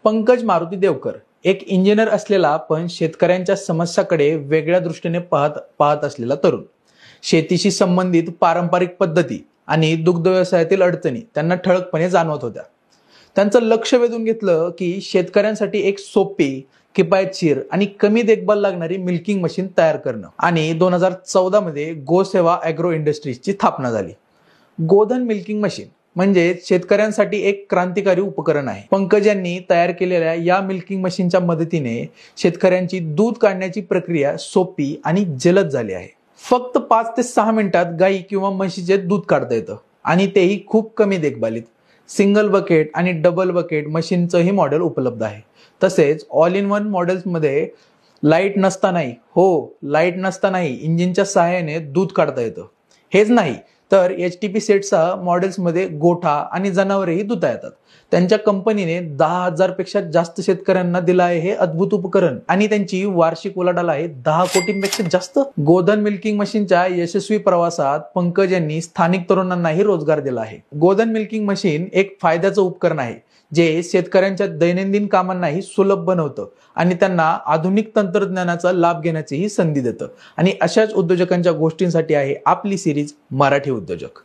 पंकज मारुती देवकर एक इंजिनियर असलेला पण शेतकऱ्यांच्या समस्याकडे वेगळ्या दृष्टीने पाहत असलेला तरुण. शेतीशी संबंधित पारंपरिक पद्धती आणि दुग्ध व्यवसायातील अडचणी त्यांना ठळकपणे जाणवत होत्या. त्यांचं लक्ष वेधून घेतलं की शेतकऱ्यांसाठी एक सोपी, किफायतशीर आणि कमी देखभाल लागणारी मिल्किंग मशीन तयार करणं. आणि 2014 मध्ये गोसेवा ॲग्रो इंडस्ट्रीजची स्थापना झाली. गोधन मिल्किंग मशीन म्हणजे शेतकऱ्यांसाठी एक क्रांतिकारी उपकरण आहे. पंकज यांनी तयार केलेल्या या मिल्किंग मशीनच्या मदतीने शेतकऱ्यांची दूध काढण्याची प्रक्रिया सोपी आणि जलद झाली आहे. फक्त 5 ते 6 मिनिटात गाई किंवा म्हशीचे दूध काढता येतं आणि तेही खूप कमी देखभालीत. सिंगल बकेट आणि डबल बकेट मशीनचंही मॉडेल उपलब्ध आहे. तसेच ऑल इन वन मॉडेल्समध्ये लाईट नसतानाही इंजिनच्या सहाय्याने दूध काढता येतं. हेच नाही तर HTP सेटचा मॉडेल्समध्ये गोठा आणि जनावरेही धुता येतात. त्यांच्या कंपनीने 10,000 पेक्षा जास्त शेतकऱ्यांना दिलं आहे हे अद्भुत उपकरण आणि त्यांची वार्षिक उलाढाल आहे 10 कोटींपेक्षा जास्त. गोधन मिल्किंग मशीनच्या यशस्वी प्रवासात पंकज यांनी स्थानिक तरुणांनाही रोजगार दिला आहे. गोधन मिल्किंग मशीन एक फायद्याचं उपकरण आहे जे शेतकऱ्यांच्या दैनंदिन कामांनाही सुलभ बनवतं आणि त्यांना आधुनिक तंत्रज्ञानाचा लाभ घेण्याचीही संधी देतं. आणि अशाच उद्योजकांच्या गोष्टींसाठी आहे आपली सिरीज मराठी उद्योजक.